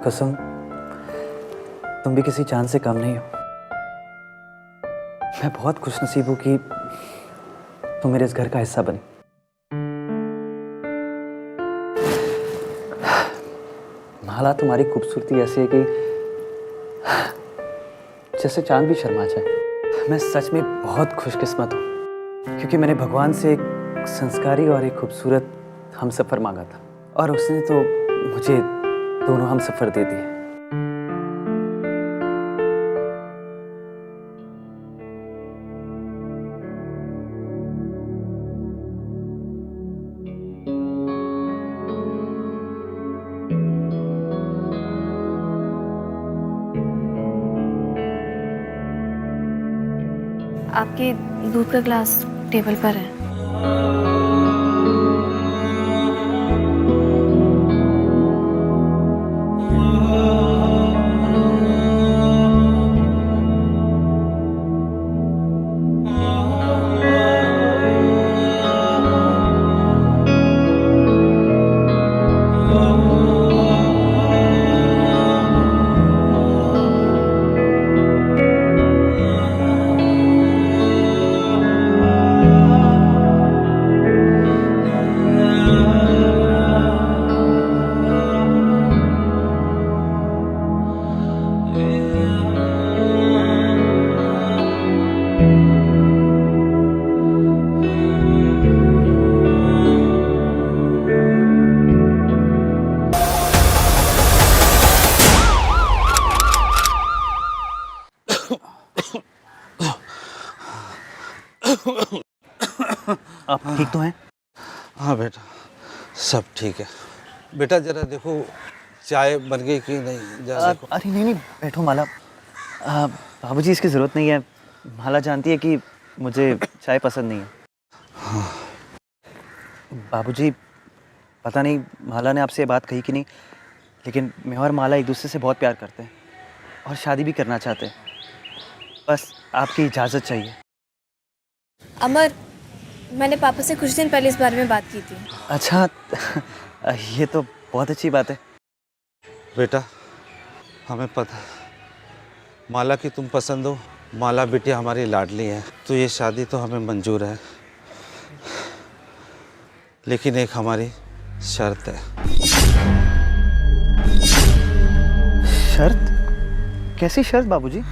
कसम, तुम भी किसी चांद से कम नहीं हो। मैं बहुत खुशनसीब हूं कि तुम मेरे इस घर का हिस्सा बनी। माला, तुम्हारी खूबसूरती ऐसी है कि जैसे चांद भी शर्मा जाए। मैं सच में बहुत खुशकिस्मत हूँ क्योंकि मैंने भगवान से एक संस्कारी और एक खूबसूरत हमसफर मांगा था और उसने तो मुझे दोनों हमसफर दे दिए। आपके दूध का ग्लास टेबल पर है। आप ठीक तो हैं? हाँ बेटा, सब ठीक है। बेटा जरा देखो चाय बन गई कि नहीं, जरा देखो। अरे नहीं नहीं, बैठो माला। बाबूजी, इसकी ज़रूरत नहीं है। माला जानती है कि मुझे चाय पसंद नहीं है। हाँ। बाबूजी, पता नहीं माला ने आपसे ये बात कही कि नहीं, लेकिन मैं और माला एक दूसरे से बहुत प्यार करते हैं और शादी भी करना चाहते हैं। बस आपकी इजाज़त चाहिए। अमर, मैंने पापा से कुछ दिन पहले इस बारे में बात की थी। अच्छा, ये तो बहुत अच्छी बात है। बेटा हमें पता है माला की तुम पसंद हो। माला बिटिया हमारी लाडली है, तो ये शादी तो हमें मंजूर है, लेकिन एक हमारी शर्त है। शर्त? कैसी शर्त बाबूजी?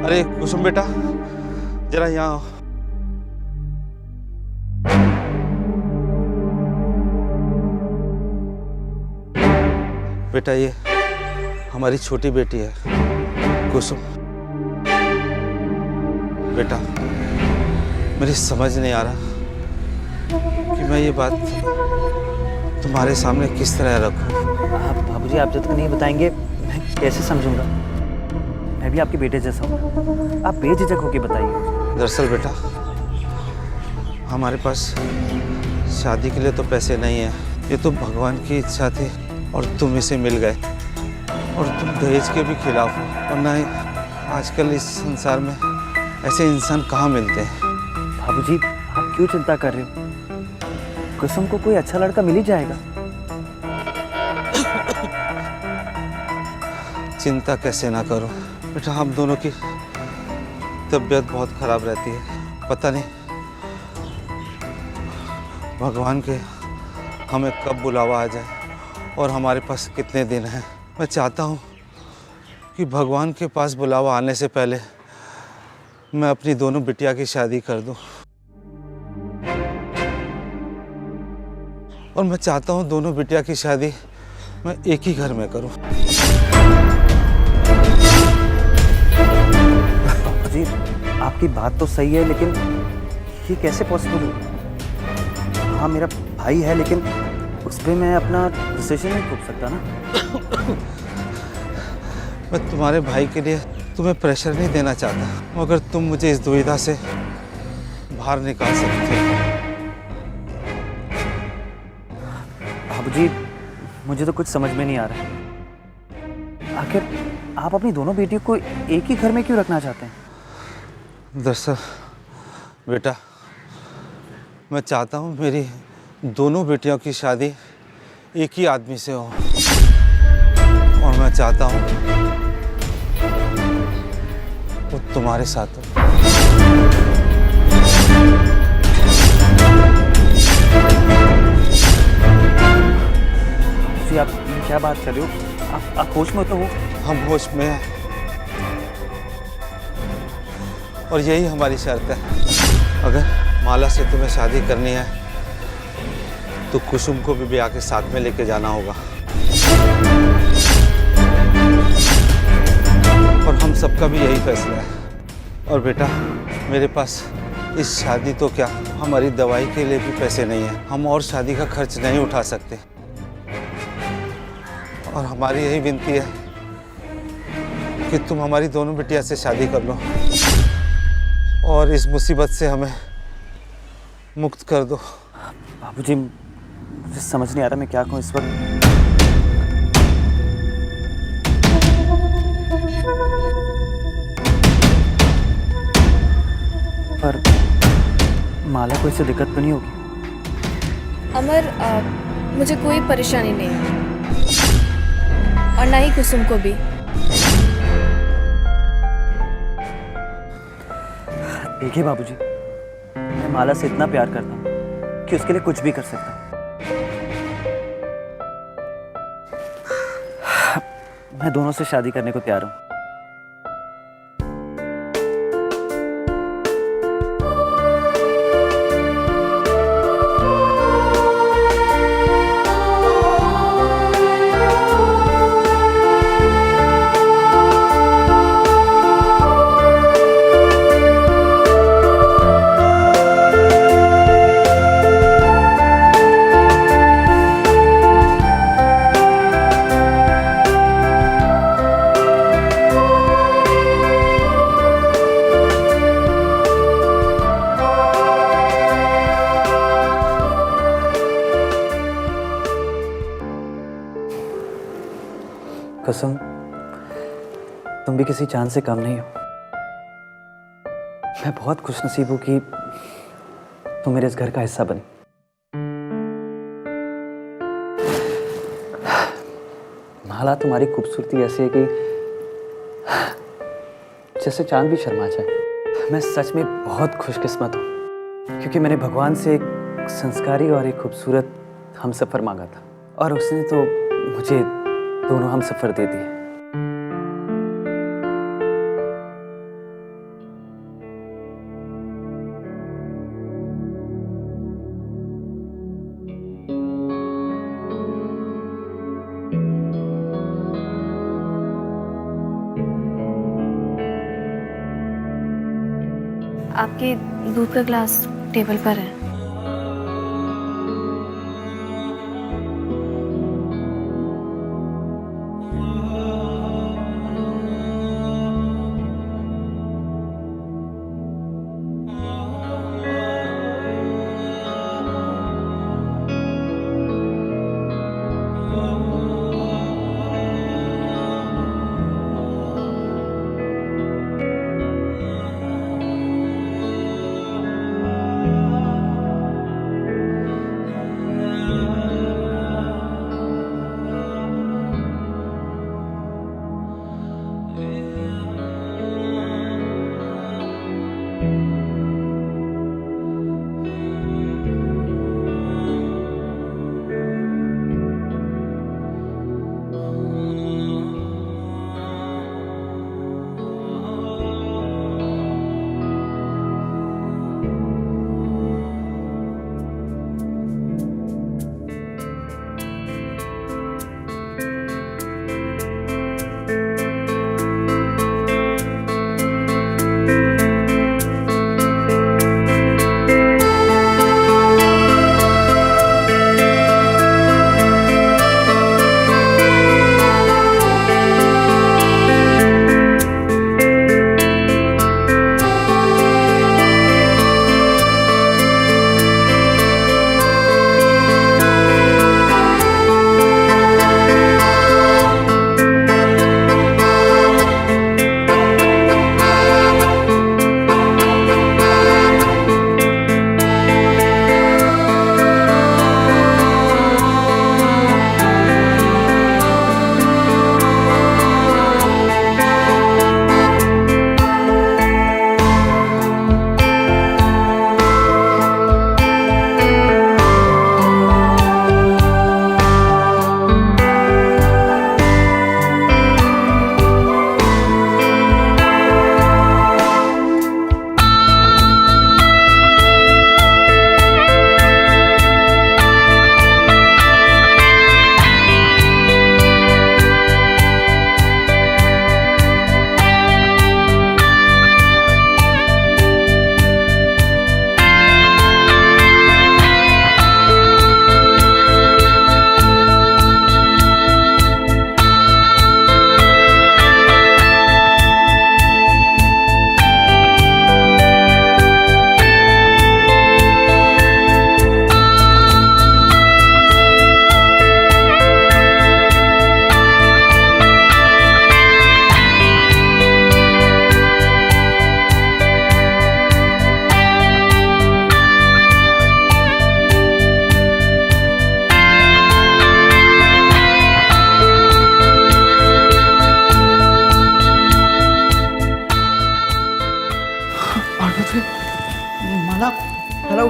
अरे कुसुम बेटा, जरा यहाँ आओ। बेटा ये हमारी छोटी बेटी है कुसुम। बेटा मेरी समझ नहीं आ रहा कि मैं ये बात तुम्हारे सामने किस तरह रखूं। बाबूजी, आप जब तक नहीं बताएंगे मैं कैसे समझूंगा? मैं भी आपके बेटे जैसा हूँ, आप बेझिझक होकर बताइए। दरअसल बेटा हमारे पास शादी के लिए तो पैसे नहीं है, ये तो भगवान की इच्छा थी और तुम इसे मिल गए, और तुम दहेज के भी खिलाफ हो। वरना आजकल इस संसार में ऐसे इंसान कहाँ मिलते हैं। बाबूजी, आप क्यों चिंता कर रहे हो? कुसुम को कोई अच्छा लड़का मिल ही जाएगा। चिंता कैसे ना करो बेटा, हम दोनों की तबीयत बहुत खराब रहती है। पता नहीं भगवान के हमें कब बुलावा आ जाए और हमारे पास कितने दिन हैं। मैं चाहता हूँ कि भगवान के पास बुलावा आने से पहले मैं अपनी दोनों बिटिया की शादी कर दूँ, और मैं चाहता हूँ दोनों बिटिया की शादी मैं एक ही घर में करूँ। जी, आपकी बात तो सही है, लेकिन ये कैसे पॉसिबल हो? हाँ, मेरा भाई है, लेकिन उस पर मैं अपना डिसीजन नहीं थोप सकता ना। मैं तुम्हारे भाई के लिए तुम्हें प्रेशर नहीं देना चाहता, मगर तुम मुझे इस दुविधा से बाहर निकाल सकते हो। बाबूजी, मुझे तो कुछ समझ में नहीं आ रहा। आखिर आप अपनी दोनों बेटियों को एक ही घर में क्यों रखना चाहते हैं? दरअसल बेटा मैं चाहता हूँ मेरी दोनों बेटियों की शादी एक ही आदमी से हो, और मैं चाहता हूँ वो तुम्हारे साथ हो। जी आप ये क्या बात कर रहे हो? आप होश में तो हो? हम होश में हैं और यही हमारी शर्त है। अगर माला से तुम्हें शादी करनी है तो कुसुम को भी ब्याह के साथ में लेके जाना होगा। और हम सबका भी यही फैसला है। और बेटा, मेरे पास इस शादी तो क्या, हमारी दवाई के लिए भी पैसे नहीं है। हम और शादी का खर्च नहीं उठा सकते। और हमारी यही विनती है कि तुम हमारी दोनों बिटिया से शादी कर लो और इस मुसीबत से हमें मुक्त कर दो। बाबूजी, मुझे समझ नहीं आ रहा मैं क्या कहूँ इस वक्त। पर माला को इससे दिक्कत तो नहीं होगी? अमर, मुझे कोई परेशानी नहीं है, और ना ही कुसुम को भी। देखिए बाबूजी, मैं माला से इतना प्यार करता हूँ कि उसके लिए कुछ भी कर सकता हूँ। मैं दोनों से शादी करने को तैयार हूँ। कुसुम, तुम भी किसी चांद से कम नहीं हो। मैं बहुत खुशनसीब हूं कि तुम मेरे इस घर का हिस्सा बनी। माला, तुम्हारी खूबसूरती ऐसी है कि जैसे चांद भी शर्मा जाए। मैं सच में बहुत खुशकिस्मत हूँ क्योंकि मैंने भगवान से एक संस्कारी और एक खूबसूरत हमसफर मांगा था, और उसने तो मुझे दोनों हमसफर दे दिए। आपके दूध का ग्लास टेबल पर है।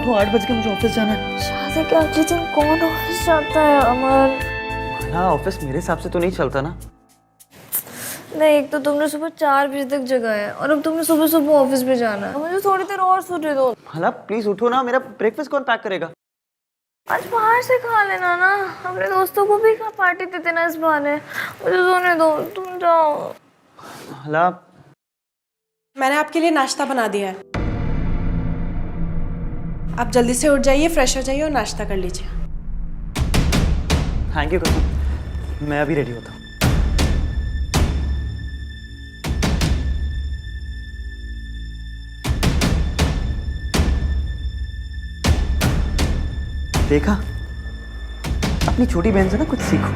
उठो, 8 बज के मुझे ऑफिस जाना है। शादी के अगले दिन कौन ऑफिस जाता है अमर? माला, ऑफिस मेरे हिसाब से तो नहीं चलता ना। नहीं, एक तो तुमने सुबह 4 बजे तक जगाया और अब तुमने सुबह सुबह ऑफिस भी जाना है। मुझे थोड़ी देर और सोने दो। माला प्लीज उठो ना, मेरा ब्रेकफास्ट कौन पैक करेगा? आज बाहर से खा लेना ना, अपने दोस्तों को भी पार्टी देते ना इस बहाने। मुझे सोने दो, तुम जाओ। माला, मैंने आपके लिए नाश्ता बना दिया है, आप जल्दी से उठ जाइए, फ्रेश हो जाइए और नाश्ता कर लीजिए। थैंक यू कुसुम, मैं अभी रेडी होता हूँ। देखा, अपनी छोटी बहन से ना कुछ सीखो।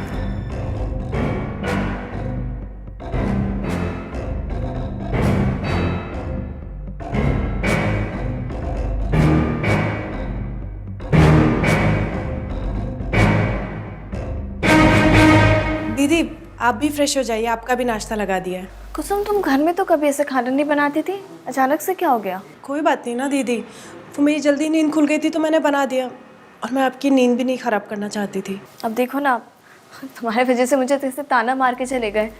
दीदी आप भी फ्रेश हो जाइए, आपका भी नाश्ता लगा दिया है। कुसुम, तुम घर में तो कभी ऐसे खाना नहीं बनाती थी, अचानक से क्या हो गया? कोई बात नहीं ना दीदी, वो मेरी जल्दी नींद खुल गई थी तो मैंने बना दिया, और मैं आपकी नींद भी नहीं ख़राब करना चाहती थी। अब देखो ना, तुम्हारे वजह से मुझे ऐसे ताना मार के चले गए।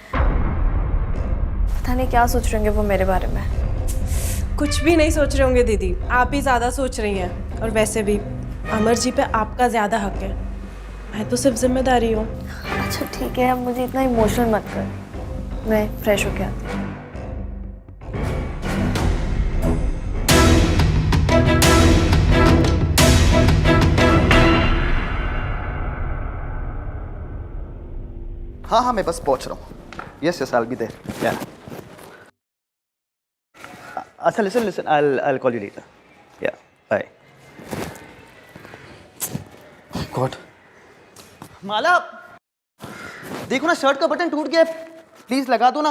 पता नहीं क्या सोच रहे होंगे वो मेरे बारे में। कुछ भी नहीं सोच रहे होंगे दीदी, आप ही ज़्यादा सोच रही हैं, और वैसे भी अमर जी पे आपका ज़्यादा हक है, मैं तो सिर्फ जिम्मेदारी हूँ। अच्छा ठीक है, अब मुझे इतना इमोशनल मत कर, मैं फ्रेश होके आती हूँ। हाँ हाँ, मैं बस पहुंच रहा हूँ। Yes yes, I will be there. Yeah अच्छा listen, I'll call you later. Yeah, bye. God. Mala, देखो ना शर्ट का बटन टूट गया है, प्लीज लगा दो ना।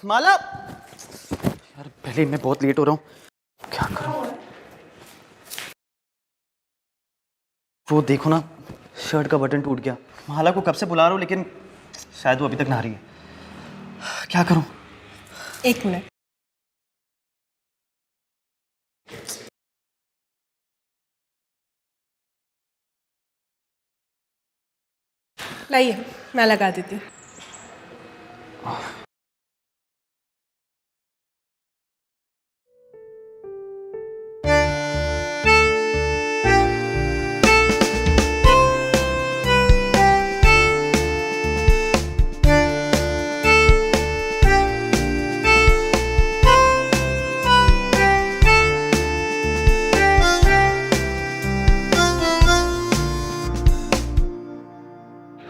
माला, यार पहले मैं बहुत लेट हो रहा हूँ, क्या करूँ? वो देखो ना, शर्ट का बटन टूट गया। माला को कब से बुला रहा हूँ लेकिन शायद वो अभी तक नहा रही है। क्या करूँ? एक मिनट, लाइए मैं लगा देती हूँ।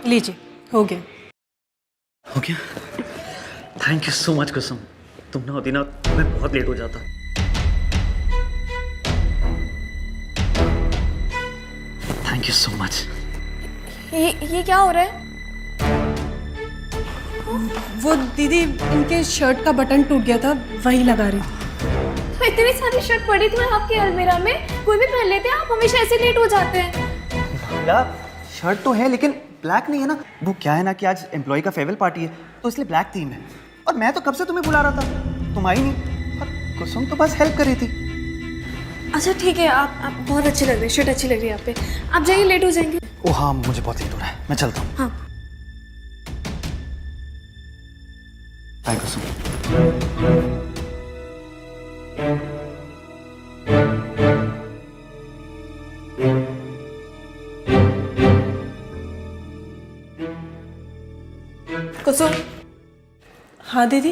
लीजिए, हो गया। हो गया? थैंक यू सो मच कुसुम, तुम ना होती ना तो मैं बहुत लेट हो जाता। Thank you so much. ये क्या हो रहा है? वो दीदी इनके शर्ट का बटन टूट गया था, वही लगा रही थी। तो इतनी सारी शर्ट पड़ी थी आपके अलमीरा में, कोई भी पहन लेते हैं, आप हमेशा ऐसे लेट हो जाते हैं। माला, शर्ट तो है लेकिन ब्लैक नहीं है ना। वो क्या है ना कि आज एम्प्लॉय का फेयरवेल पार्टी है तो इसलिए ब्लैक थीम है, और मैं तो कब से तुम्हें बुला रहा था, तुम आई नहीं, और कुसुम तो बस हेल्प कर रही थी। अच्छा ठीक है, आप बहुत अच्छे लग रहे हैं, शर्ट अच्छी लग रही है आप पे। आप जाइए, लेट हो जाएंगे। ओ हाँ, मुझे बहुत लेट हो रहा है, मैं चलता हूँ। हाँ। बाय कुसुम। कुसुम। हाँ दीदी।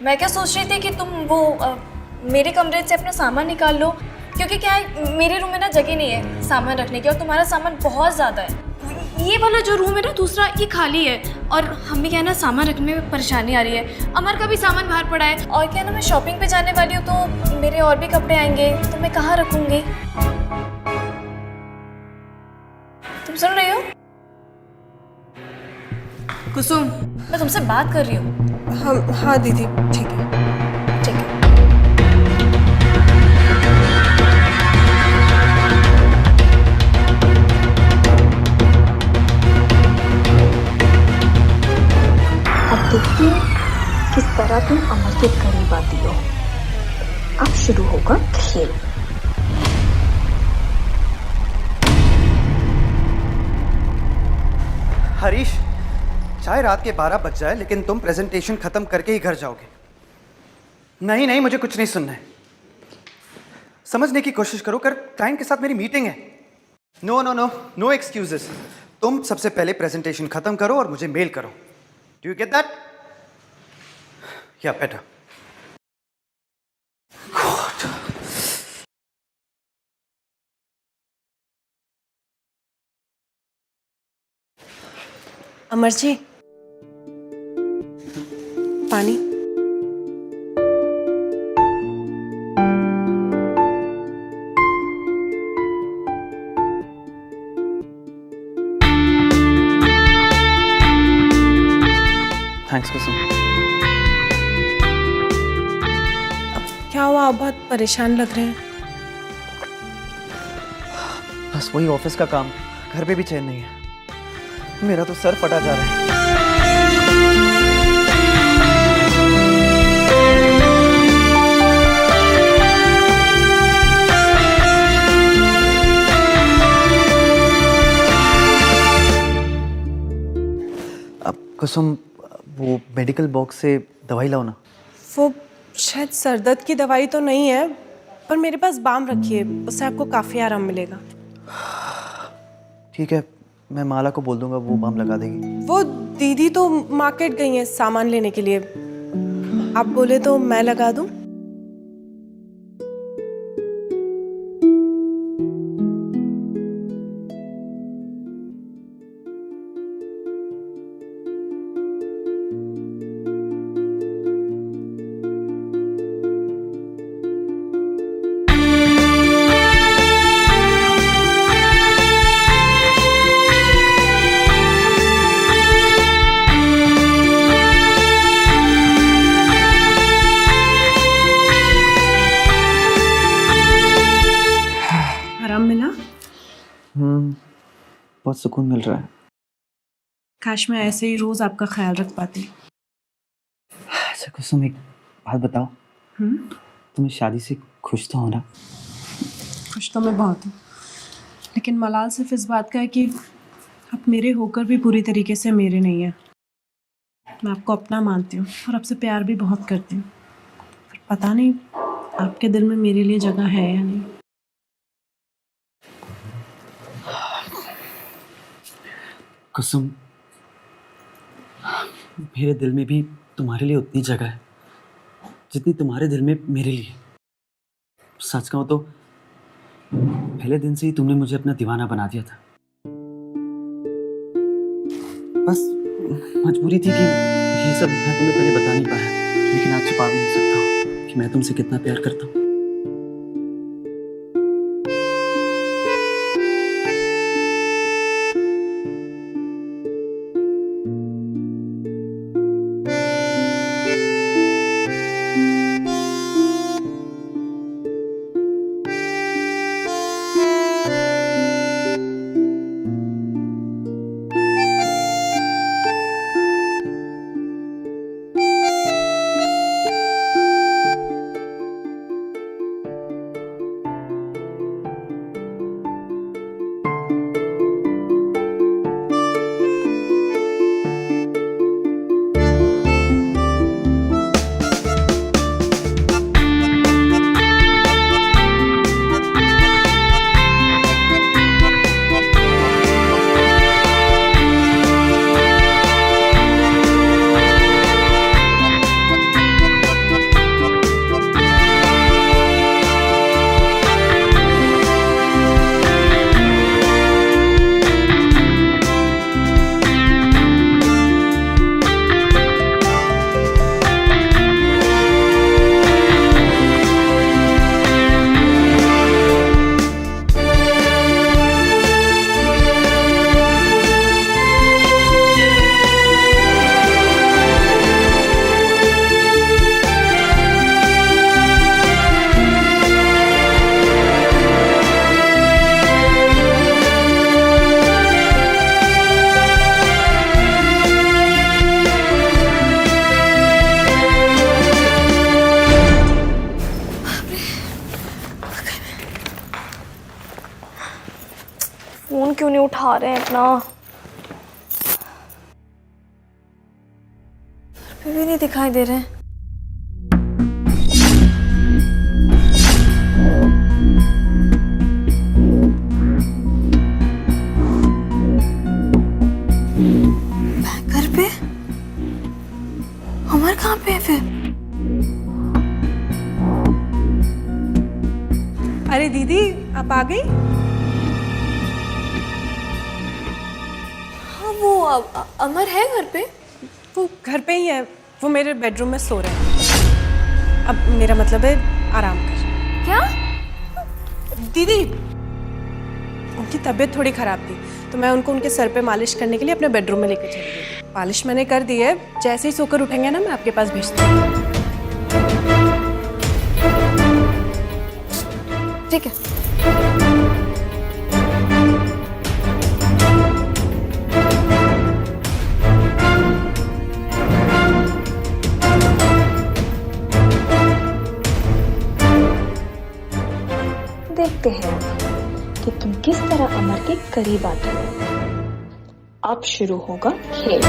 मैं क्या सोच रही थी कि तुम मेरे कमरे से अपना सामान निकाल लो, क्योंकि क्या है, मेरे रूम में ना जगह नहीं है सामान रखने की, और तुम्हारा सामान बहुत ज़्यादा है। ये वाला जो रूम है ना दूसरा, ये खाली है, और हमें क्या है ना सामान रखने में परेशानी आ रही है। अमर का भी सामान बाहर पड़ा है, और क्या है ना मैं शॉपिंग पे जाने वाली हूँ तो मेरे और भी कपड़े आएंगे, तो मैं कहाँ रखूँगी? तुम सुन रही हो कुसुम? मैं तुमसे बात कर रही हूँ। हाँ दीदी, ठीक है। ठीक है। अब देखिए किस तरह तुम अमर के करीब आती हो। अब शुरू होगा खेल। हरीश, चाहे रात के 12 बज जाए लेकिन तुम प्रेजेंटेशन खत्म करके ही घर जाओगे। नहीं नहीं, मुझे कुछ नहीं सुनना है। समझने की कोशिश करो, कर क्लाइंट के साथ मेरी मीटिंग है। No no no, no excuses. तुम सबसे पहले प्रेजेंटेशन खत्म करो और मुझे मेल करो। Do you get that? या बेटर। अमर जी, पानी। थैंक्स कुसुम। क्या हुआ, आप बहुत परेशान लग रहे हैं। बस वही ऑफिस का काम, घर पे भी चैन नहीं है। मेरा तो सर फटा जा रहा है। अब कुसुम, वो मेडिकल बॉक्स से दवाई लाओ ना। वो शायद सर दर्द की दवाई तो नहीं है, पर मेरे पास बाम रखी है, उससे आपको काफ़ी आराम मिलेगा। ठीक है, मैं माला को बोल दूंगा, वो बाम लगा देगी। वो दीदी तो मार्केट गई हैं सामान लेने के लिए, आप बोले तो मैं लगा दूं। आराम मिला? बहुत सुकून मिल रहा है। काश मैं ऐसे ही रोज आपका ख्याल रख पाती। अच्छा कुसुम, एक बात बताओ, तुम इस शादी से खुश तो हो ना? खुश तो मैं बहुत हूँ, लेकिन मलाल सिर्फ इस बात का है कि आप मेरे होकर भी पूरी तरीके से मेरे नहीं हैं। मैं आपको अपना मानती हूँ और आपसे प्यार भी बहुत करती हूँ, पर पता नहीं आपके दिल में मेरे लिए जगह है या नहीं। कुसुम, मेरे दिल में भी तुम्हारे लिए उतनी जगह है जितनी तुम्हारे दिल में मेरे लिए। सच कहूं तो पहले दिन से ही तुमने मुझे अपना दीवाना बना दिया था। बस मजबूरी थी कि ये सब मैं तुम्हें पहले बता नहीं पाया, लेकिन आज छुपा भी नहीं सकता कि मैं तुमसे कितना प्यार करता हूँ। ना, फिर भी नहीं दिखाई दे रहे। घर पे? अमर कहाँ पे है फिर? अरे दीदी, आप आ गई? हाँ, वो अमर है घर पे? वो घर पे ही है, वो मेरे बेडरूम में सो रहे हैं। अब मेरा मतलब है आराम कर। क्या? दीदी, उनकी तबीयत थोड़ी खराब थी तो मैं उनको उनके सर पे मालिश करने के लिए अपने बेडरूम में लेकर चली गई थी। मालिश मैंने कर दी है, जैसे ही सोकर उठेंगे ना मैं आपके पास भेजती हूँ। ठीक है। देखते हैं कि तुम किस तरह अमर के करीब आते हो। अब शुरू होगा खेल।